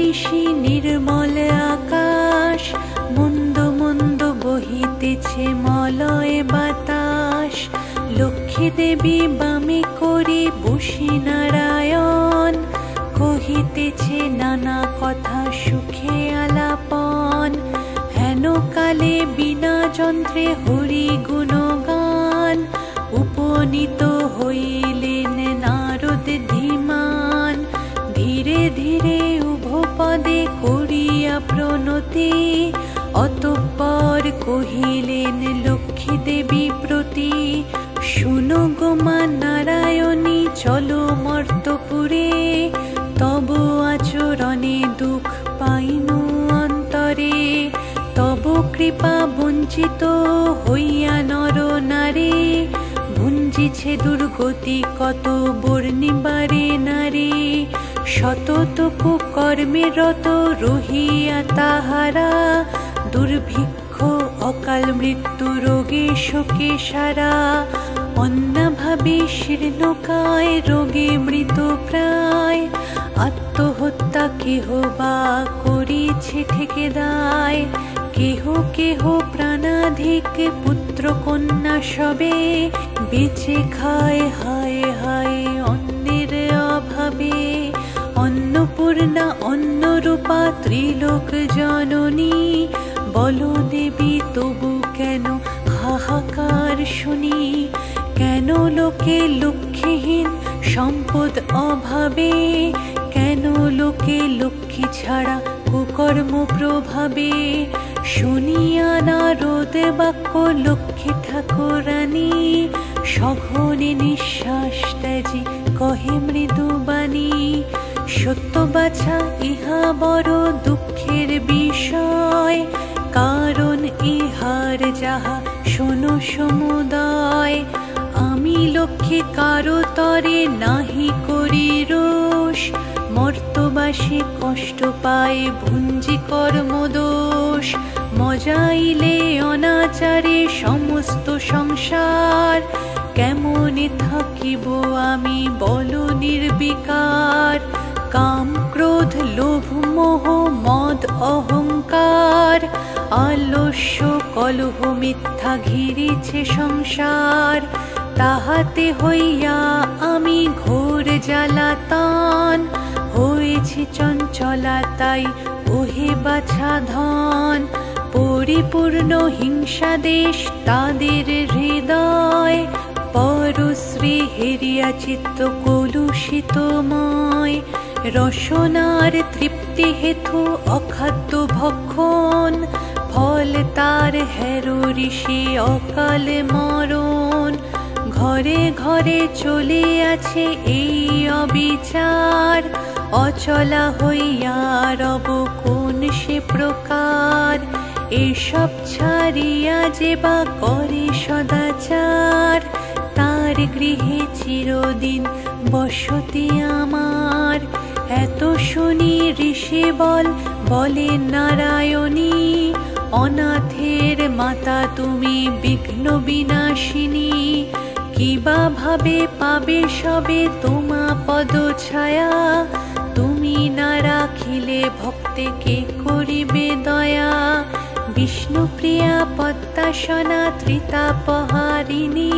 নিশি নির্মল আকাশ, মন্দ মন্দ বহিতেছে মলয় বাতাস। লক্ষ্মী দেবী বামে করে বসে নারায়ণ, কহিতেছে নানা কথা সুখে আলাপন। হেন কালে বিনা যন্ত্রে হরি গুণগান, উপনীত হইলেন নারদ ধীমান। ধীরে ধীরে উভপদে করিয়া প্রণতি, অতঃপর কহিলেন লক্ষ্মী দেবী প্রতি। শুনো গো মা নারায়ণী, চলো মর্তপুরে, তব আচরণে দুঃখ পাইনু অন্তরে। তব কৃপা বঞ্চিত হইয়া নর নারী, ভুঞ্জিছে দুর্গতি কত বর্ণিবারে নারী। শততপু কর্মে রত রহিয়া তাহারা, দুর্ভিক্ষ অকাল মৃত্যু রোগে শোকে সারা। অন্নাভাবে শীর্ণকায় রোগে মৃত প্রায়, আত্মহত্যা কেহ বা করিছে ঠেকে দায়। কেহ কেহ প্রাণাধিক পুত্র কন্যা সবে, বেঁচে খায় হায় হায় অন্যের অভাবে। অন্নপূর্ণা অন্নরূপা ত্রিলোক জননী, বলো দেবী তবু কেন হাহাকার শুনি। কেন লোকে লক্ষ্মীহীন সম্পদ অভাবে, কেন লোকে লক্ষ্মী ছাড়া কুকর্ম প্রভাবে। শুনিয়া নারদ বাক্য লক্ষ্মী ঠাকুরানী, সঘনে নিঃশ্বাস ত্যাজি কহে মৃদু বাণী। সত্য বাছা ইহা বড় দুঃখের বিষয়, কারণ ইহার যাহা শোনো সমুদয়। আমি লক্ষ্মী কারো তরে নাহি করি রোষ, মর্তবাসী কষ্ট পায় ভুঞ্জি কর্মদোষ। মজাইলে অনাচারে সমস্ত সংসার, কেমনে থাকিব আমি বলো নির্বিকার। কাম ক্রোধ লোভ মোহ মদ অহংকার, আলস্য কলহ মিথ্যা ঘিরেছে সংসার। তাহাতে হইয়া আমি ঘোর জ্বালাতন, হয়েছি চঞ্চলা তাই ওহে বাছা ধন। পরিপূর্ণ হিংসা দেশ তাদের হৃদয়, পরশ্রী হেরিয়া চিত্ত কলুষিতময়। রসনার তৃপ্তি হেতু অখাদ্য ভক্ষণ, ফল তার হেরো ঋষি অকাল মরণ। ঘরে ঘরে চলে আছে এই অবিচার, অচলা হইয়া রব কোন সে প্রকার। এসব ছাড়িয়া যে বা করে সদাচার, তার গৃহে চিরদিন বসতি আমার। এত শুনি ঋষি বলে নারায়ণী, অনাথের মাতা তুমি বিঘ্ন বিনাশিনী। কিবা ভাবে পাবে সবে তোমা পদ ছায়া, তুমি না রাখিলে ভক্তে কে করিবে দয়া। বিষ্ণুপ্রিয়া পদ্মাসনা ত্রিতাপহারিণী,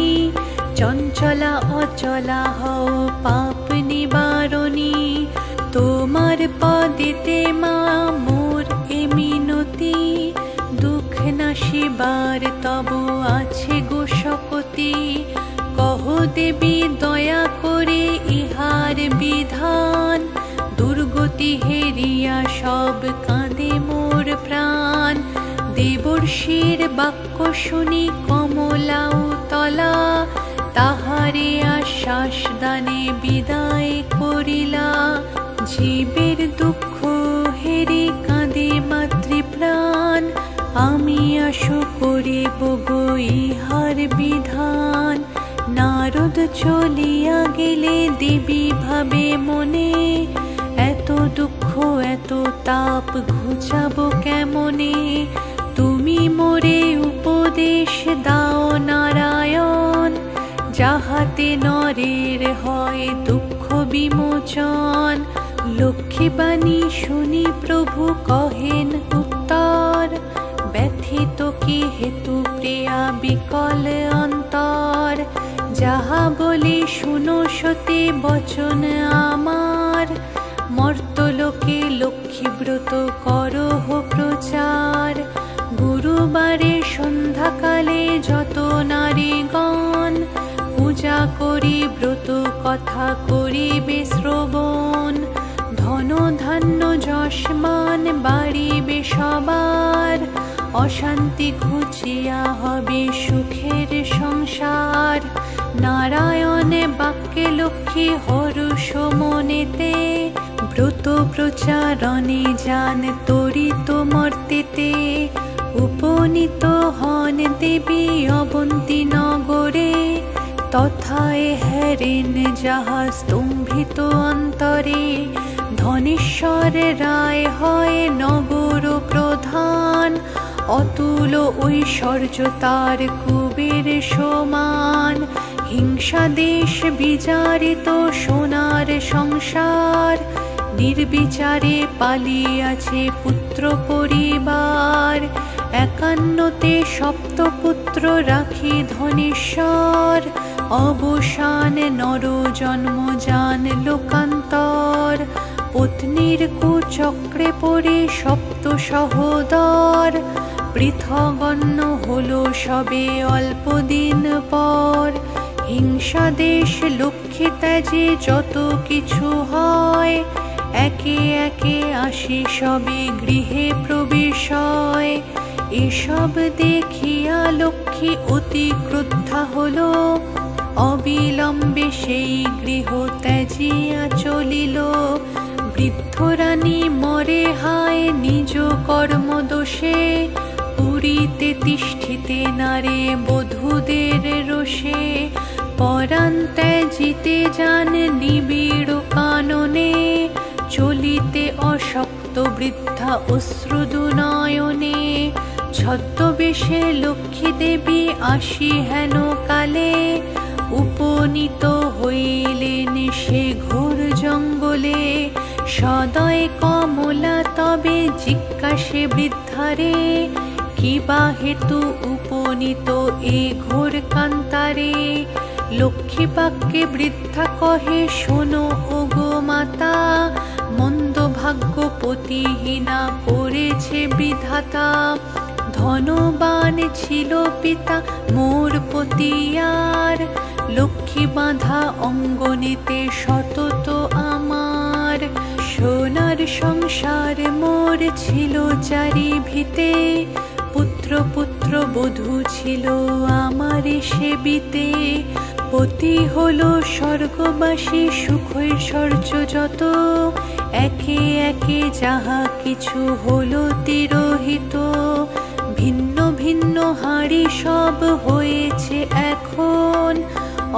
চঞ্চলা অচলা হও পাপ নিবারণী। তোমার পদেতে মা মোর এ মিনতি, দুঃখ নাশিবার তব আছে গো শকতি। কহ দেবী দয়া করে ইহার বিধান, দুর্গতি হেরিয়া সব কাঁদে মোর প্রাণ। দেবর্ষির বাক্য শুনি কমলাও তলা, তাহারে আশ্বাস দানে বিদায় করিলা। জীবের দুঃখ হেরি কাঁদে মাতৃপ্রাণ, আমি আশু করিব গো ইহার বিধান। নারদ চলিয়া গেলে দেবী ভাবে মনে, এত দুঃখ এত তাপ ঘুচাবো কেমনে। তুমি মোরে উপদেশ দাও নারায়ণ, যাহাতে নরের হয় দুঃখ বিমোচন। লক্ষ্মীবাণী শুনি প্রভু কহেন উত্তর, ব্যথিত কি হেতু প্রিয়া বিকল অন্তর। যাহা বলি শুনো সতী বচন আমার, মর্তলোকে লক্ষ্মীব্রত করহ প্রচার। গুরুবারে সন্ধ্যাকালে যত নারীগণ, পূজা করি ব্রত কথা করিবে শ্রবণ। ধন ধান্য যশমান বাড়িবে সবার, অশান্তি ঘুচিয়া হবে সুখের সংসার। নারায়ণে বাক্যে লক্ষ্মী হর্ষ মনেতে, ব্রত প্রচারণে যান তরিত মর্তেতে। উপনীত হন দেবী অবন্তী নগরে, তথায় হেরেন যাহা স্তম্ভিত অন্তরে। ধনেশ্বর রায় হয় নগর প্রধান, অতুল ঐশ্বর্য তার কুবের সমান। হিংসা দেশ বিজারিত সোনার সংসার, নির্বিচারে পালিয়াছে পুত্র পরিবার। একান্নতে সপ্তপুত্র রাখি ধনেশ্বর, অবসান নর জন্ম যান লোকান্তর। পত্নীর কুচক্রে পড়ে সপ্ত সহোদর, পৃথগন্য হলো সবে অল্পদিন পর। হিংসা দেশ লক্ষ্মী ত্যাজে যত কিছু হয়, একে একে আসি সবে গৃহে প্রবেশ হয়। এসব দেখিয়া লক্ষ্মী অতি ক্রুদ্ধা হলো, অবিলম্বে সেই গৃহ ত্যাজিয়া চলিল। বৃদ্ধ রানী মরে হায় নিজ কর্মদোষে, পুরীতে তিষ্ঠিতে নারে বধূদের রোষে। পরাণ ত্যাজিতে যান নিবিড় কাননে, চলিতে অশক্ত বৃদ্ধা অশ্রুদু নয়নে। ছদ্মবেশে লক্ষ্মী দেবী আসি হেন কালে, উপনীত হইলেন সে ঘোর জঙ্গলে। সদয় কমলা তবে জিজ্ঞাসে বৃদ্ধারে, কিবা হেতু উপনীত এ ঘোর কান্তারে। লক্ষ্মী বাক্যে বৃদ্ধা কহে শোনো ওগো মাতা, মন্দ ভাগ্য পতিহীনা করেছে বিধাতা। ধনবান ছিল পিতা মোর পতিয়ার, লক্ষ্মী বাঁধা অঙ্গনেতে সতত আমার। সোনার সংসার মোর ছিল চারি ভিতে, পুত্র পুত্র বধূ ছিল আমার সেবিতে। পতি হলো স্বর্গবাসী সুখৈশ্বর্য যত, একে একে যাহা কিছু হলো তিরোহিত। ভিন্ন ভিন্ন হাঁড়ি সব হয়েছে এখন,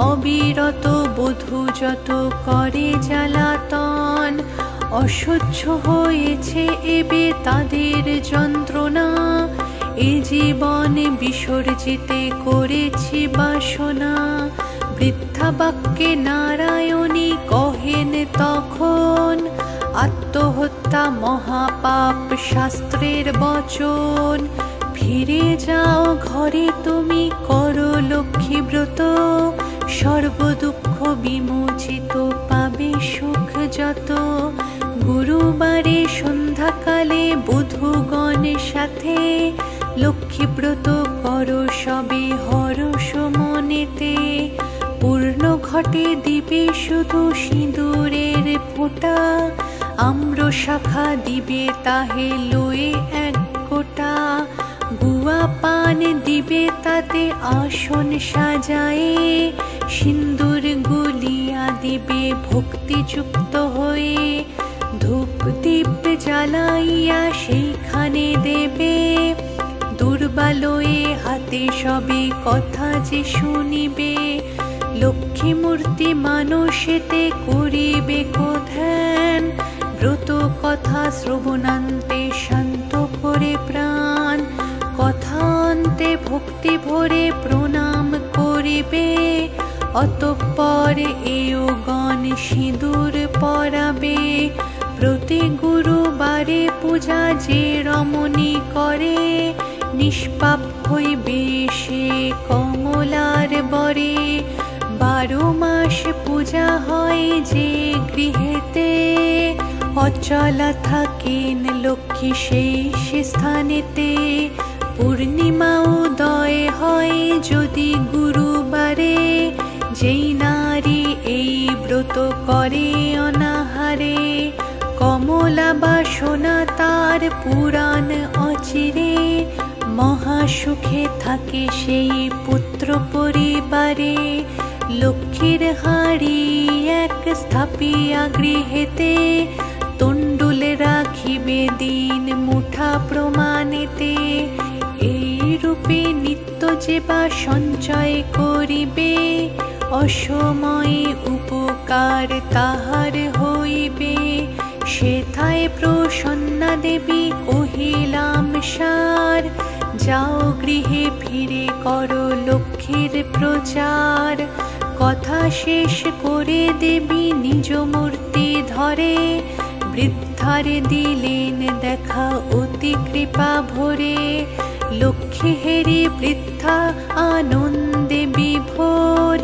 অবিরত বধূ যত করে জ্বালাতন। অসহ্য হয়েছে এবে তাদের যন্ত্রণা, এ জীবনে বিসর্জিতে করেছি বাসনা। বৃদ্ধা বাক্যে নারায়ণী কহেন তখন, আত্মহত্যা মহাপাপ শাস্ত্রের বচন। ফিরে যাও ঘরে তুমি করো লক্ষ্মী ব্রত, সর্বদুঃখ বিমোচিত পাবে সুখ যত। গুরুবারে সন্ধ্যাকালে বধূগণের সাথে, লক্ষ্মীব্রত করো সবে হরষ মনেতে। পূর্ণ ঘটে দিবে শুধু সিঁদুরের ফোঁটা, আম্র শাখা দিবে তাহে লয়ে এক গোটা। গুয়া পান দিবে তাতে আসন সাজায়ে, সিন্দুর গুলিয়া দিবে ভক্তিযুক্ত হয়ে। ধূপ দীপ জ্বালাইয়া সেইখানে দেবে, দুর্বালয়ে হাতে সবে কথা যে শুনিবে। লক্ষ্মী মূর্তি মানসেতে করিবে ধ্যান, ব্রত কথা শ্রবণান্তে শান্ত করে প্রাণ। কথান্তে ভক্তি ভরে প্রণাম করিবে, অতঃপর এও গণ সিঁদুর পরাবে। প্রতি গুরুবারে পূজা যে রমণী করে, নিষ্পাপ হইবে সে কমলার বরে। 12 মাস পূজা হয় যে গৃহেতে, অচলা থাকেন লক্ষ্মী সেই স্থানেতে। পূর্ণিমা উদয় হয় যদি গুরুবারে, যেই নারী এই ব্রত করে অনাহারে। কমলা বাসনা তার পুরাণ অচিরে, মহাসুখে থাকে সেই পুত্র পরিবারে। লক্ষ্মীর হাড়ি এক স্থাপিয়া গৃহেতে, তণ্ডুলে রাখিবে দিন মুঠা প্রমাণেতে। এই রূপে নিত্য যেবা সঞ্চয় করিবে, অসময়ে উপকার তাহার হইবে। সেথায় প্রসন্না দেবী কহিলাম সার, যাও গৃহে ফিরে করো লক্ষ্মীর প্রচার। কথা শেষ করে দেবী নিজ মূর্তি ধরে, বৃদ্ধারে দিলেন দেখা অতি কৃপা ভরে। লক্ষ্মী হেরি বৃদ্ধা আনন্দে বিভোর,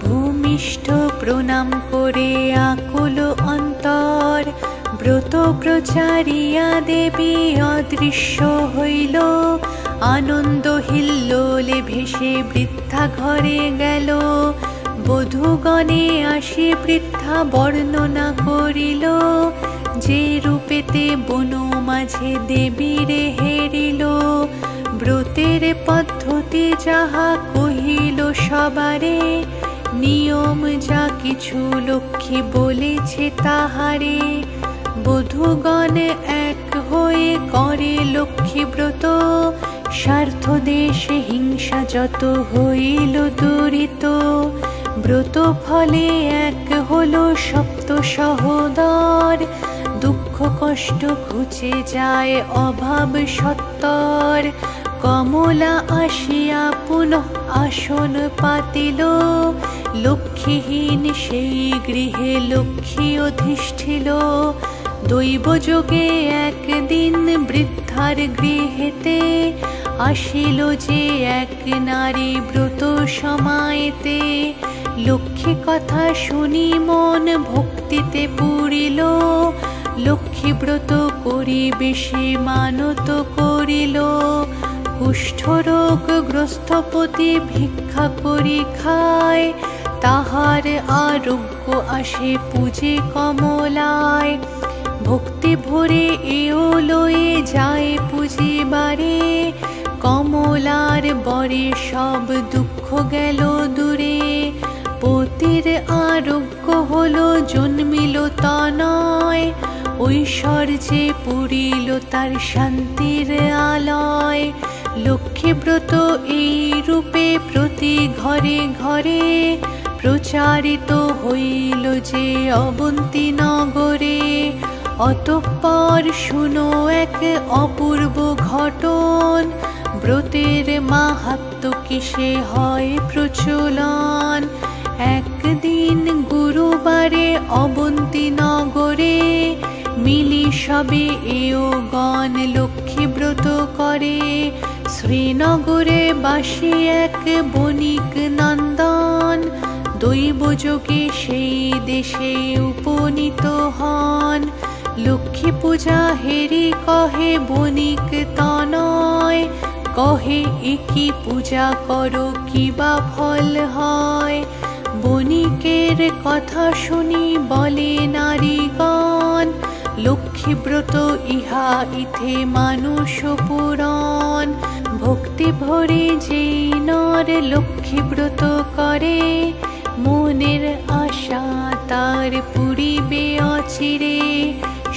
ভূমিষ্ঠ প্রণাম করে আকুল অন্তর। ব্রত প্রচারিয়া দেবী অদৃশ্য হইল, আনন্দ হিল্লোলে ভেসে বৃদ্ধা ঘরে গেল। বধূগণে আসি বৃদ্ধা বর্ণনা করিল, যে রূপেতে বন মাঝে দেবীরে হেরিল। ব্রতের পদ্ধতি যাহা কহিল সবারে, নিয়ম যা কিছু লক্ষ্মী বলেছে তাহারে। বধূগণ এক হয়ে করে লক্ষ্মী ব্রত, স্বার্থ দেশে হিংসা যত হইল দূরিত। ব্রত ফলে এক হলো সপ্ত সহোদর, দুঃখ কষ্ট ঘুচে যায় অভাব সত্তর। কমলা আসিয়া পুনঃ আসন পাতিল, লক্ষ্মীহীন সেই গৃহে লক্ষ্মী অধিষ্ঠিল। দৈবযোগে একদিন বৃদ্ধার গৃহেতে, আসিল যে এক নারী ব্রত সমায়েতে। লক্ষ্মী কথা শুনি মন ভক্তিতে পুরিল, লক্ষ্মী ব্রত করিবে সে মানত করিল। কুষ্ঠরোগ গ্রস্তপতি ভিক্ষা করি খায়, তাহার আরোগ্য আসে পূজে কমলায়। ভক্তি ভরে এও লয়ে যায় পুজিবারে, কমলার বরে সব দুঃখ গেল দূরে। পতির আরোগ্য হলো জন্মিল তনয়, ঐশ্বর্যে পুরিল তার শান্তির আলয়। লক্ষ্মী ব্রত এই রূপে প্রতি ঘরে ঘরে, প্রচারিত হইল যে অবন্তী নগরে। অতঃপর শুনো এক অপূর্ব ঘটন, ব্রতের মাহাত্ম্য কিসে হয় প্রচলন। একদিন গুরুবারে অবন্তী নগরে, মিলি সবে এও গণ লক্ষ্মী ব্রত করে। শ্রীনগরে বাসী এক বণিক নন্দন, দৈবযোগে সেই দেশে উপনীত হন। লক্ষ্মী পূজা হেরি কহে বণিক তনয়, কহে একি পূজা করো কি বা ফল হয়। বণিকের কথা শুনি বলে নারীগণ, লক্ষ্মী ব্রত ইহা ইথে মানুষ পুরাণ। ভক্তি ভরে যেই নর লক্ষ্মী ব্রত করে, মনের আশা তার পুরিবে অচিরে।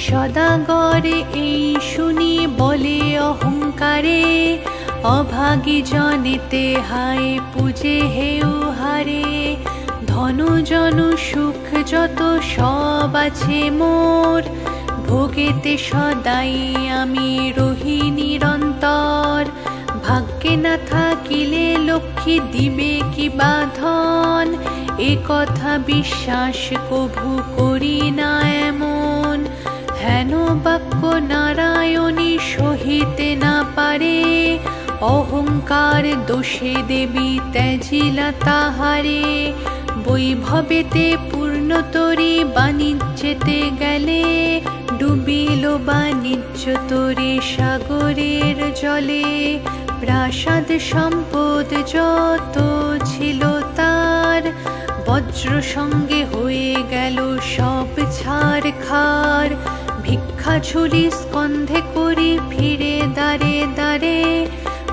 সদাগর এই শুনি বলে অহংকারে, অভাগী জনেতে হায় পূজে হেউ হারে। ধনু জনু সুখ যত সব আছে মোর, ভোগেতে সদাই আমি রহি নিরন্তর। ভাগ্যে না থাকিলে লক্ষ্মী দিবে কি বা ধন, এ কথা বিশ্বাস কভু করি না এমন। বাক্য নারায়ণী সহিতে না পারে, অহংকার দোষে দেবী ত্যাজিলা তাহারে। বৈভবেতে পূর্ণতরী বাণিজ্যেতে গেলে, ডুবিল বাণিজ্য তরে সাগরের জলে। প্রাসাদ সম্পদ যত ছিল তার, বজ্র সঙ্গে হয়ে গেল সব ছারখার। ভিক্ষা ঝুলি স্কন্ধে করি ফিরে দ্বারে দ্বারে,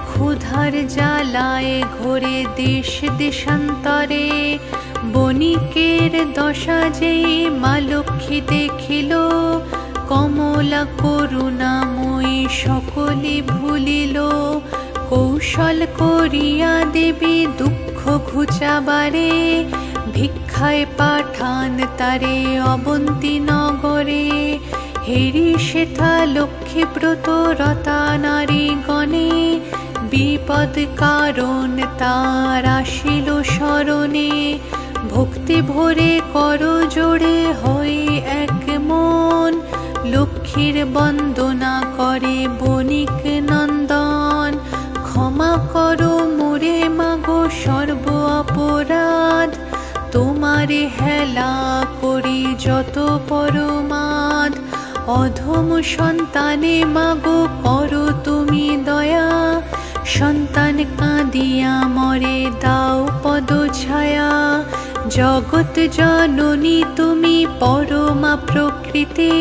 ক্ষুধার জ্বালায় ঘোরে দেশ দেশান্তরে। বণিকের দশা যেই মা লক্ষ্মী দেখিল, কমলা করুণাময়ী সকলে ভুলিল। কৌশল করিয়া দেবী দুঃখ ঘুচাবারে, ভিক্ষায় পাঠান তারে অবন্তী নগরে। হেরি সেথা লক্ষ্মীব্রত রতা নারী গণে, বিপদ কারণ তার আসিল স্মরণে। ভক্তি ভরে কর জোড়ে হয়ে এক মন, লক্ষ্মীর বন্দনা করে বণিক নন্দন। ক্ষমা করো মোরে মাগো সর্ব অপরাধ, তোমারে হেলা করি যত পরমাদ। অধম সন্তানে মাগো করো তুমি দয়া, সন্তান কাঁদিয়া মরে দাও পদ ছায়া। জগৎ জননী তুমি পরমা প্রকৃতি,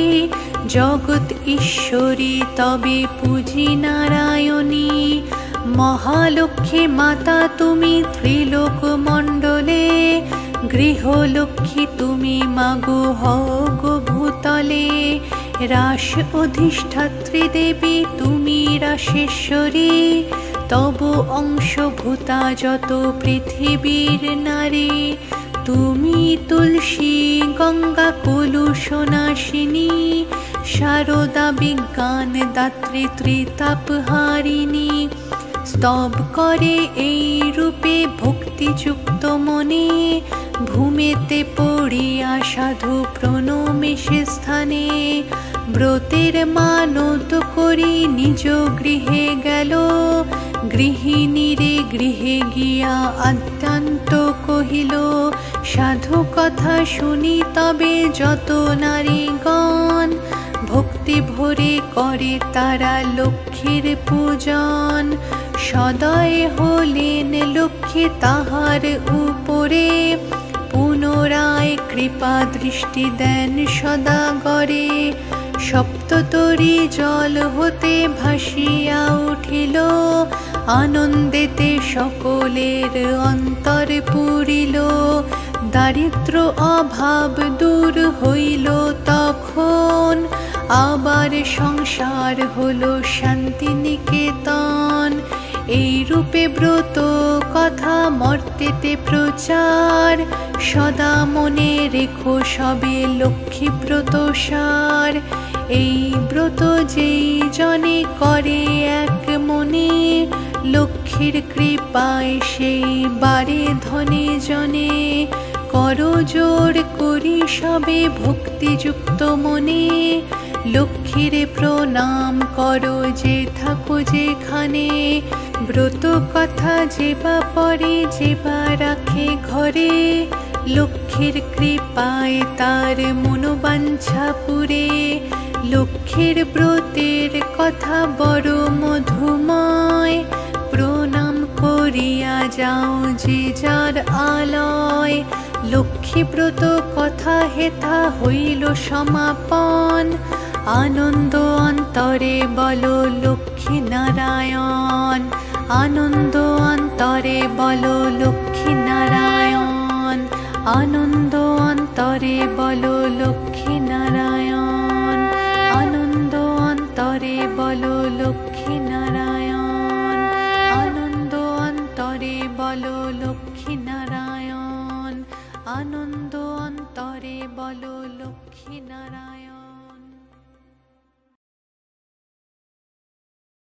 জগৎ ঈশ্বরী তবে পূজি নারায়ণী। মহালক্ষ্মী মাতা তুমি ত্রিলোক মণ্ডলে, গৃহলক্ষ্মী তুমি মাগো হও গো ভূতলে। রাস অধিষ্ঠাত্রী দেবী তুমি রাসেশ্বরী, তব অংশভূতা যত পৃথিবীর নারী। তুমি তুলসী গঙ্গা কলুষনাশিনী, শারদা বিজ্ঞান দাত্রী ত্রিতাপহারিণী। স্তব করে এই রূপে ভক্তিযুক্ত মনে, ভূমেতে পড়িয়া সাধু প্রণমে সে স্থানে। ব্রতের মানত করি নিজ গৃহে গেল, গৃহিণীরে গৃহে গিয়া আদ্যান্ত কহিল। সাধু কথা শুনি তবে যত নারীগণ, ভক্তি ভরে করে তারা লক্ষ্মীর পূজন। সদয় হলেন লক্ষ্মী তাহার উপরে, পুনরায় কৃপা দৃষ্টি দেন সদাগরে। সপ্ততরী জল হতে ভাসিয়া উঠিল, আনন্দেতে সকলের অন্তর পুরিল। দারিদ্র অভাব দূর হইল তখন, আবার সংসার হলো শান্তি নিকেতন। এই রূপে ব্রত কথা মর্তেতে প্রচার, সদা মনে রেখো সবে লক্ষ্মী ব্রত সার। এই ব্রত যেই জনে করে এক মনে, লক্ষ্মীর কৃপায় সেই বারে ধনে জনে। করো জোর করি সবে ভক্তিযুক্ত মনে, লক্ষ্মীর প্রণাম করো যে থাকো যেখানে। ব্রত কথা যেবা পরে যেবা রাখে ঘরে, লক্ষ্মীর কৃপায় তার মনোবাঞ্ছা পুরে। লক্ষ্মীর ব্রতের কথা বড় মধুময়, প্রণাম করিয়া যাও যে যার আলয়। লক্ষ্মী ব্রত কথা হেথা হইল সমাপন, আনন্দ অন্তরে বলো লক্ষ্মী নারায়ণ। আনন্দ